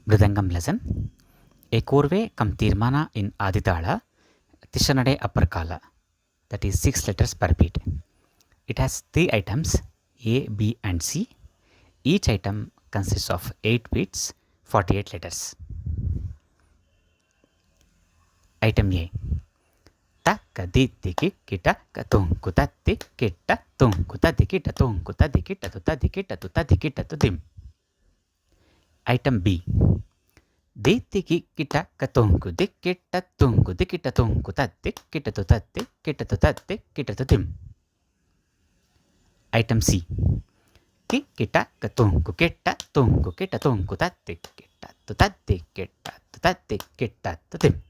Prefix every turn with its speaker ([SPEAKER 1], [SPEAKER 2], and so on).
[SPEAKER 1] Mridangam lesson. A Korve kam Tirmana in Aditala, Tishanade upper kala. That is 6 letters per beat. It has 3 items A, B and C. Each item consists of 8 beats, 48 letters. Item A. Takaditi kita katungkuta tikita tungkuta dikita tungkuta dikita tuta dikita tuta dikita tutim. Item B. Ditiki kita katungu dikita tungu dikita tungkuta dikita tuta dikita tutim. Item C. Kita katungu kita tungu kita tungkuta dikita tuta dikita tutim.